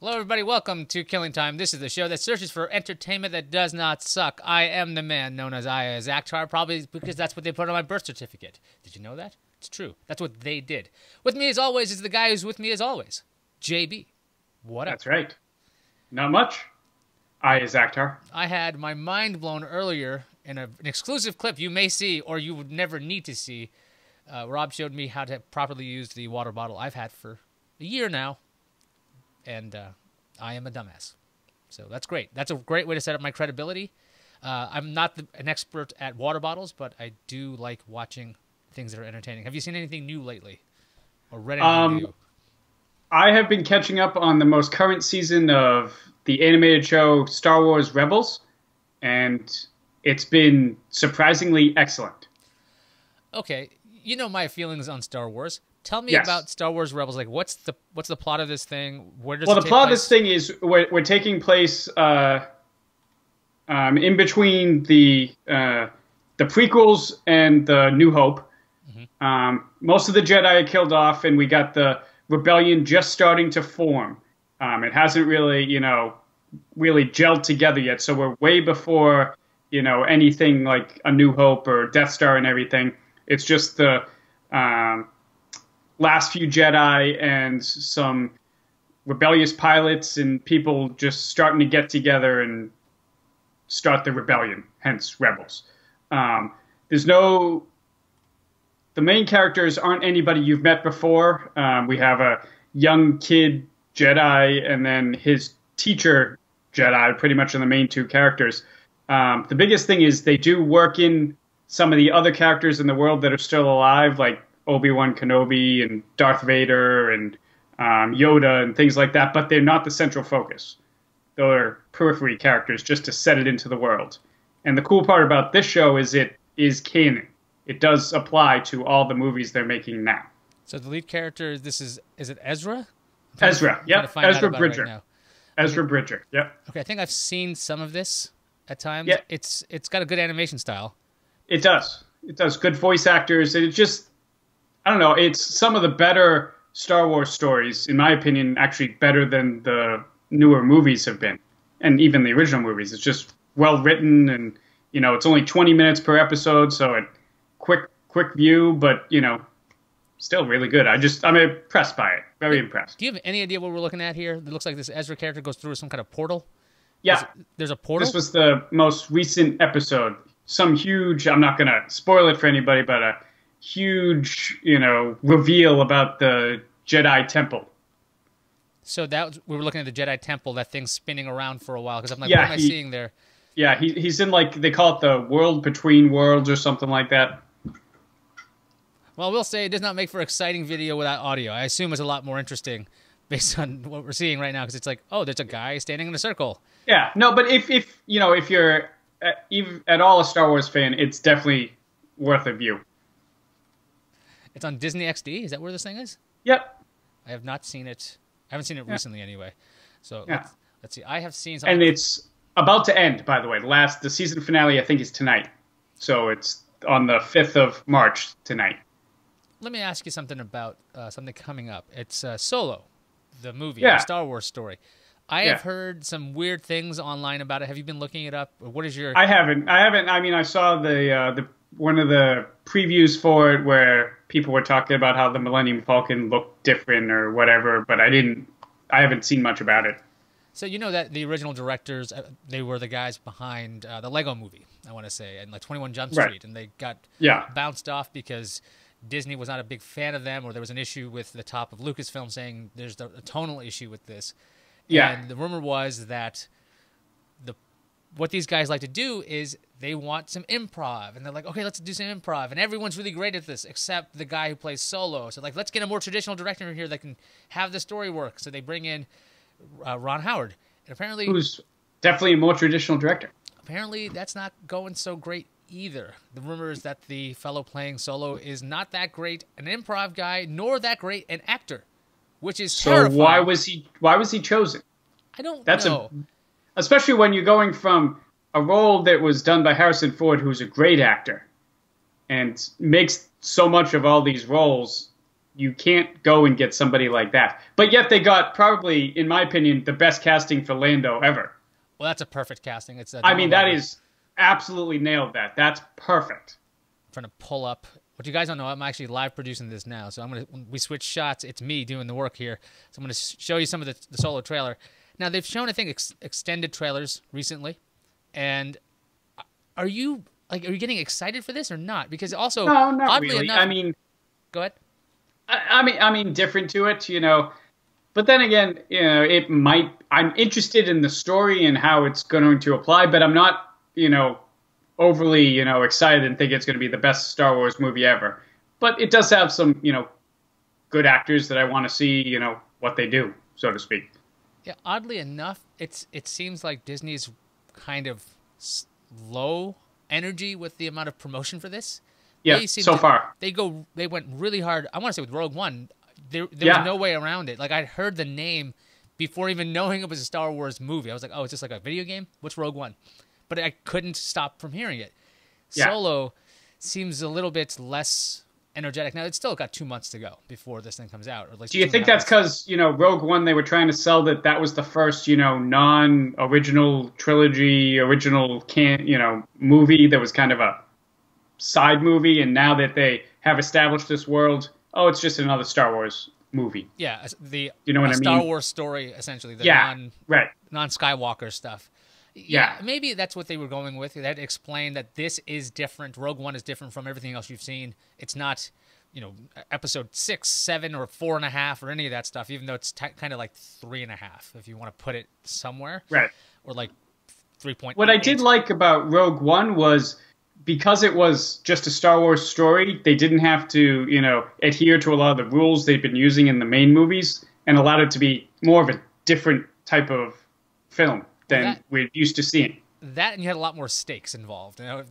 Hello, everybody. Welcome to Killing Time. This is the show that searches for entertainment that does not suck. I am the man known as Akhtar, probably because that's what they put on my birth certificate. Did you know that? It's true. That's what they did. With me, as always, is the guy who's with me as always, JB. What up? That's right. Not much. I is Akhtar. I had my mind blown earlier in an exclusive clip you may see or you would never need to see. Rob showed me how to properly use the water bottle I've had for a year now. And I am a dumbass. So that's great. That's a great way to set up my credibility. I'm not an expert at water bottles, but I do like watching things that are entertaining. Have you seen anything new lately? Or read anything new? I have been catching up on the most current season of the animated show Star Wars Rebels, and it's been surprisingly excellent. Okay. You know my feelings on Star Wars. Tell me about Star Wars Rebels. Like, what's the plot of this thing? Where does it take place? Well, the plot of this thing is we're taking place in between the prequels and the New Hope. Mm-hmm. Most of the Jedi are killed off, and we got the rebellion just starting to form. It hasn't really, really gelled together yet. So we're way before, anything like a New Hope or Death Star and everything. It's just the last few Jedi and some rebellious pilots and people just starting to get together and start the rebellion, hence Rebels. The main characters aren't anybody you've met before. We have a young kid Jedi and then his teacher Jedi, pretty much are the main two characters. The biggest thing is they do work in some of the other characters in the world that are still alive, like Obi-Wan Kenobi and Darth Vader and Yoda and things like that, but they're not the central focus. They're periphery characters just to set it into the world. And the cool part about this show is it is canon. It does apply to all the movies they're making now. So the lead character, is it Ezra? Ezra, yep. Ezra Bridger. Right now. Ezra Bridger, yep. Okay, I think I've seen some of this at times. Yeah. It's got a good animation style. It does. It does. Good voice actors. And it just, I don't know, it's some of the better Star Wars stories, in my opinion, actually better than the newer movies have been. And even the original movies. It's just well written and, it's only 20 minutes per episode, so it quick view, but, still really good. I'm impressed by it. Very impressed. Do you have any idea what we're looking at here? It looks like this Ezra character goes through some kind of portal. Yeah. There's a portal? This was the most recent episode. Some huge, I'm not going to spoil it for anybody, but a huge, reveal about the Jedi Temple. So we were looking at the Jedi Temple, that thing's spinning around for a while, because I'm like, what am I seeing there? Yeah, he's in, they call it the world between worlds or something like that. Well, we'll say it does not make for exciting video without audio. I assume it's a lot more interesting based on what we're seeing right now, because it's like, oh, there's a guy standing in a circle. Yeah, no, but if you're at all a Star Wars fan, it's definitely worth a view. It's on Disney XD? Is that where this thing is? Yep. I have not seen it. I haven't seen it recently anyway. So let's see. I have seen something. And it's about to end, by the way. The season finale, I think, is tonight. So it's on the 5th of March tonight. Let me ask you something about something coming up. It's Solo, the movie, the Star Wars story. I have heard some weird things online about it. Have you been looking it up? What is your... I haven't. I mean, I saw the one of the previews for it where people were talking about how the Millennium Falcon looked different or whatever, but I haven't seen much about it. So you know that the original directors, they were the guys behind the Lego movie, I want to say, and 21 Jump Street, and they got bounced off because Disney was not a big fan of them, or there was an issue with the top of Lucasfilm saying there's a tonal issue with this. Yeah. And the rumor was that what these guys like to do is they want some improv. And they're like, okay, let's do some improv. And everyone's really great at this except the guy who plays Solo. So, let's get a more traditional director in here that can have the story work. So they bring in Ron Howard. And apparently... Who's definitely a more traditional director. Apparently that's not going so great either. The rumor is that the fellow playing Solo is not that great an improv guy, nor that great an actor, which is terrifying. So why was he chosen? I don't know. Especially when you're going from a role that was done by Harrison Ford, who's a great actor, and makes so much of all these roles You can't go and get somebody like that. But yet they got probably, in my opinion, the best casting for Lando ever. Well, that's a perfect casting. I mean, that is absolutely nailed that. That's perfect. I'm trying to pull up. What you guys don't know, I'm actually live producing this now. So when we switch shots, it's me doing the work here. So I'm going to show you some of the Solo trailer. Now, they've shown, I think, extended trailers recently. And are you getting excited for this or not? Because also, no, not oddly really. enough, I mean, go ahead. I mean, different to it, you know. But then again, you know, it might. I'm interested in the story and how it's going to apply, but I'm not, you know, overly, you know, excited and think it's going to be the best Star Wars movie ever. But it does have some, you know, good actors that I want to see, you know, what they do, so to speak. Yeah, oddly enough, it seems like Disney's kind of low energy with the amount of promotion for this. Yeah, so far. They went really hard. I want to say with Rogue One, there was no way around it. Like, I'd heard the name before even knowing it was a Star Wars movie. I was like, oh, it's just like a video game? What's Rogue One? But I couldn't stop from hearing it. Yeah. Solo seems a little bit less energetic. Now, it's still got 2 months to go before this thing comes out. Or at least do you think that's because, you know, Rogue One, they were trying to sell that was the first, you know, non-original trilogy, movie that was kind of a side movie, and now that they have established this world, oh, it's just another Star Wars movie. Yeah, you know what I mean? Star Wars story, essentially. The non-Skywalker stuff. Yeah, maybe that's what they were going with. That explained that this is different. Rogue One is different from everything else you've seen. It's not, you know, episode 6, 7, or 4.5 or any of that stuff, even though it's kind of like 3.5 if you want to put it somewhere. Right. Or like 3.8. What I did like about Rogue One was, because it was just a Star Wars story, they didn't have to, you know, adhere to a lot of the rules they've been using in the main movies, and allowed it to be more of a different type of film than we're used to seeing. That, and you had a lot more stakes involved. You know,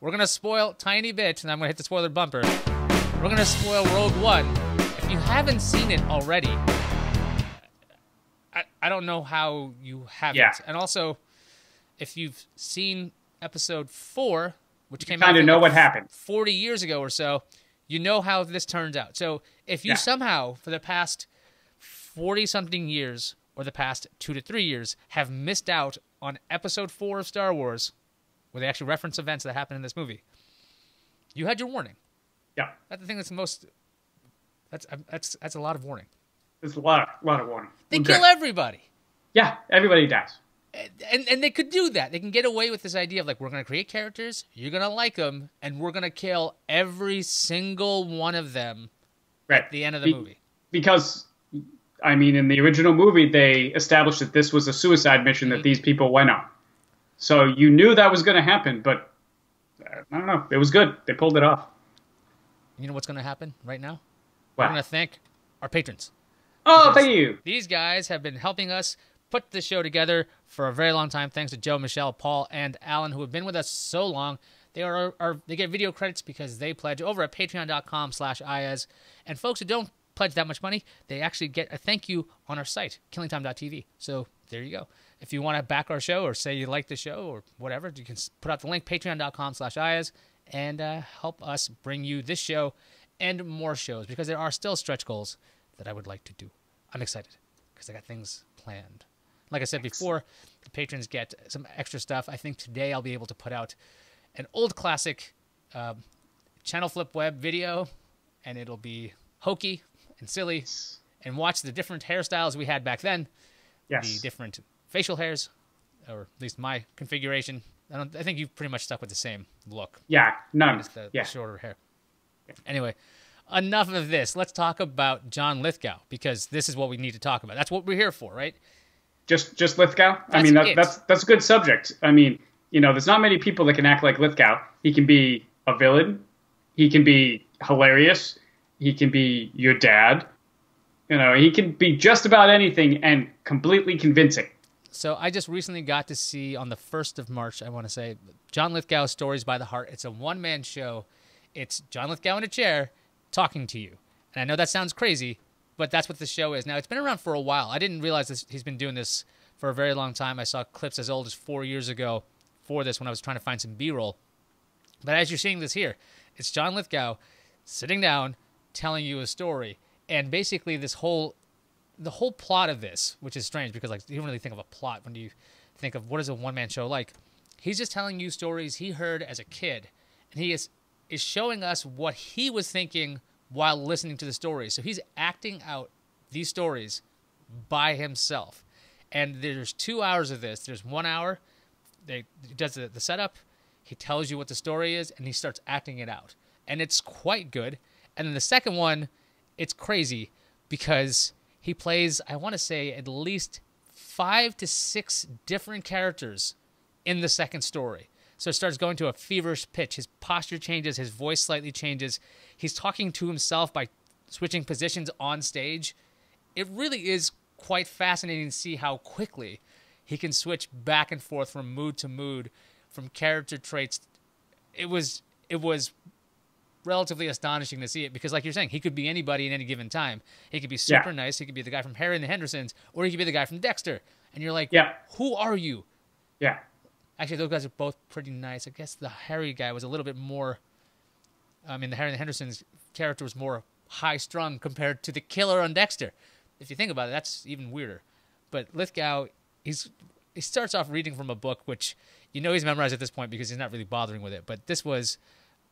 we're going to spoil tiny bit, and I'm going to hit the spoiler bumper. We're going to spoil Rogue One. If you haven't seen it already, I don't know how you haven't. Yeah. And also, if you've seen Episode 4, which came out, kind of know what happened 40 years ago or so, you know how this turns out. So if you somehow, for the past 40-something years, or the past 2 to 3 years, have missed out on Episode 4 of Star Wars, where they actually reference events that happen in this movie, you had your warning. Yeah. That's the thing that's the most... That's a lot of warning. There's a lot of warning. They kill everybody. Yeah, everybody dies. And they could do that. They can get away with this idea of, like, we're going to create characters, you're going to like them, and we're going to kill every single one of them at the end of the movie. Because... I mean, in the original movie, they established that this was a suicide mission that these people went on. So you knew that was going to happen, but I don't know. It was good. They pulled it off. You know what's going to happen right now? What? We're going to thank our patrons. Oh, thank you. These guys have been helping us put the show together for a very long time. Thanks to Joe, Michelle, Paul, and Alan, who have been with us so long. They get video credits because they pledge over at patreon.com/IAS. And folks who don't pledge that much money, they actually get a thank you on our site, killingtime.tv. So there you go. If you want to back our show or say you like the show or whatever, you can put out the link, patreon.com/IAS, and help us bring you this show and more shows, because there are still stretch goals that I would like to do. I'm excited because I got things planned. Like I said before, the patrons get some extra stuff. I think today I'll be able to put out an old classic channel flip web video, and it'll be hokey and silly, and watch the different hairstyles we had back then. Yes. The different facial hairs, or at least my configuration. I think you've pretty much stuck with the same look. Yeah, none. The shorter hair. Yeah. Anyway, enough of this. Let's talk about John Lithgow, because this is what we need to talk about. That's what we're here for, right? Just Lithgow? I mean, that's a good subject. I mean, you know, there's not many people that can act like Lithgow. He can be a villain. He can be hilarious. He can be your dad. You know, he can be just about anything and completely convincing. So I just recently got to see, on the 1st of March, I want to say, John Lithgow's Stories by the Heart. It's a one-man show. It's John Lithgow in a chair talking to you. And I know that sounds crazy, but that's what the show is. Now, it's been around for a while. I didn't realize he's been doing this for a very long time. I saw clips as old as 4 years ago for this when I was trying to find some B-roll. But as you're seeing this here, it's John Lithgow sitting down, telling you a story. And basically the whole plot of this, which is strange because like you don't really think of a plot when you think of what is a one-man show like. He's just telling you stories he heard as a kid, and he is showing us what he was thinking while listening to the stories. So he's acting out these stories by himself. And there's 2 hours of this. There's 1 hour. He does the setup. He tells you what the story is, and he starts acting it out. And it's quite good. And then the second one, it's crazy because he plays, I want to say, at least 5 to 6 different characters in the second story. So it starts going to a feverish pitch. His posture changes. His voice slightly changes. He's talking to himself by switching positions on stage. It really is quite fascinating to see how quickly he can switch back and forth from mood to mood, from character traits. It was relatively astonishing to see it because, like you're saying, he could be anybody at any given time. He could be super nice. He could be the guy from Harry and the Hendersons, or he could be the guy from Dexter. And you're like, who are you? Yeah. Actually, those guys are both pretty nice. I guess the Harry guy was a little bit more... the Harry and the Hendersons character was more high-strung compared to the killer on Dexter. If you think about it, that's even weirder. But Lithgow, he starts off reading from a book, which he's memorized at this point because he's not really bothering with it. But this was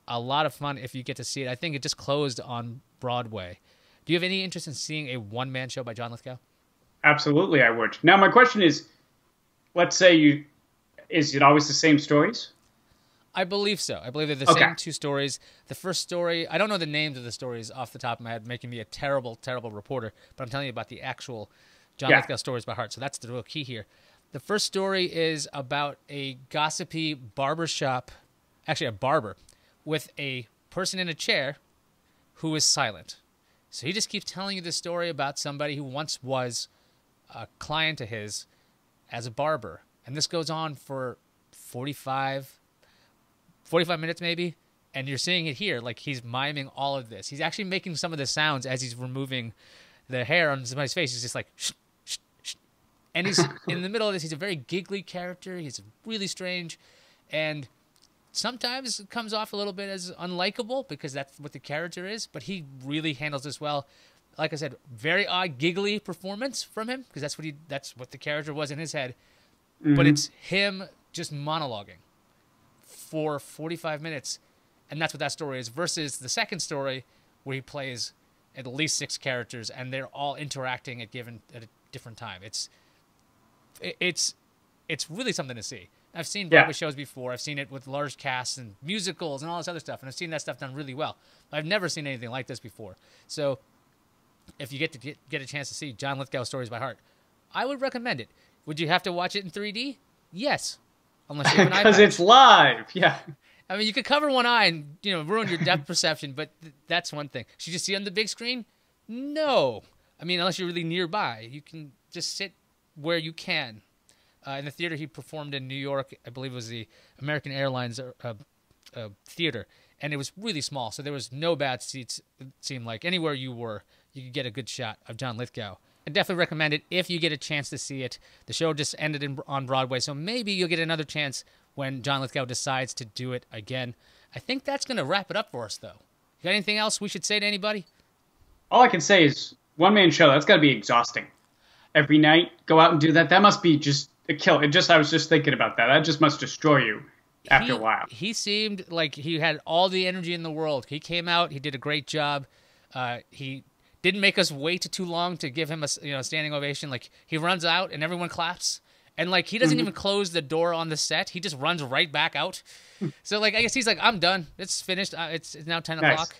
a lot of fun if you get to see it. I think it just closed on Broadway. Do you have any interest in seeing a one-man show by John Lithgow? Absolutely, I would. Now, my question is, let's say is it always the same stories? I believe so. I believe they're the same 2 stories. The first story, I don't know the names of the stories off the top of my head, making me a terrible, terrible reporter, but I'm telling you about the actual John Lithgow stories by heart, so that's the real key here. The first story is about a gossipy barbershop, actually a barber, with a person in a chair who is silent. So he just keeps telling you the story about somebody who once was a client of his as a barber. And this goes on for 45 minutes maybe, and you're seeing it here. Like, he's miming all of this. He's actually making some of the sounds as he's removing the hair on somebody's face. He's just like, shh, shh, shh. And he's in the middle of this. He's a very giggly character. He's really strange, and sometimes it comes off a little bit as unlikable because that's what the character is, but he really handles this well. Like I said, very odd, giggly performance from him because that's what the character was in his head. Mm-hmm. But it's him just monologuing for 45 minutes, and that's what that story is, versus the second story where he plays at least 6 characters and they're all interacting at a different time. It's really something to see. I've seen Broadway shows before. I've seen it with large casts and musicals and all this other stuff, and I've seen that stuff done really well. I've never seen anything like this before. So if you get a chance to see John Lithgow stories by heart, I would recommend it. Would you have to watch it in 3D? Yes. Unless you have an iPad. Because it's live, yeah. I mean, you could cover one eye and ruin your depth perception, but that's one thing. Should you see it on the big screen? No. I mean, unless you're really nearby. You can just sit where you can. In the theater he performed in New York, I believe it was the American Airlines theater, and it was really small, so there was no bad seats, it seemed like. Anywhere you were, you could get a good shot of John Lithgow. I definitely recommend it if you get a chance to see it. The show just ended on Broadway, so maybe you'll get another chance when John Lithgow decides to do it again. I think that's going to wrap it up for us, though. You got anything else we should say to anybody? All I can say is, one-man show, that's got to be exhausting. Every night, go out and do that. That must be just a kill. I was just thinking about that. That just must destroy you after a while. He seemed like he had all the energy in the world. He came out. He did a great job. He didn't make us wait too long to give him a standing ovation. Like, he runs out and everyone claps. And like, he doesn't even close the door on the set. He just runs right back out. So like, I guess he's like, I'm done. It's finished. It's now 10 o'clock.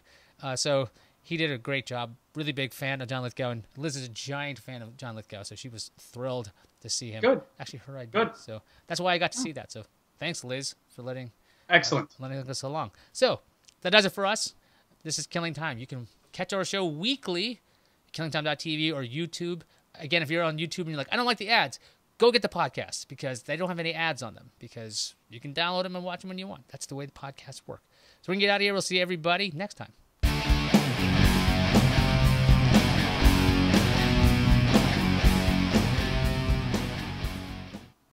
So he did a great job. Really big fan of John Lithgow. And Liz is a giant fan of John Lithgow. So she was thrilled to see him. Good. Actually, her idea. Good. So that's why I got to see that. So thanks, Liz, for letting us along. So that does it for us. This is Killing Time. You can catch our show weekly, killingtime.tv or YouTube. Again, if you're on YouTube and you're like, I don't like the ads, go get the podcast because they don't have any ads on them because you can download them and watch them when you want. That's the way the podcasts work. So we can get out of here. We'll see everybody next time.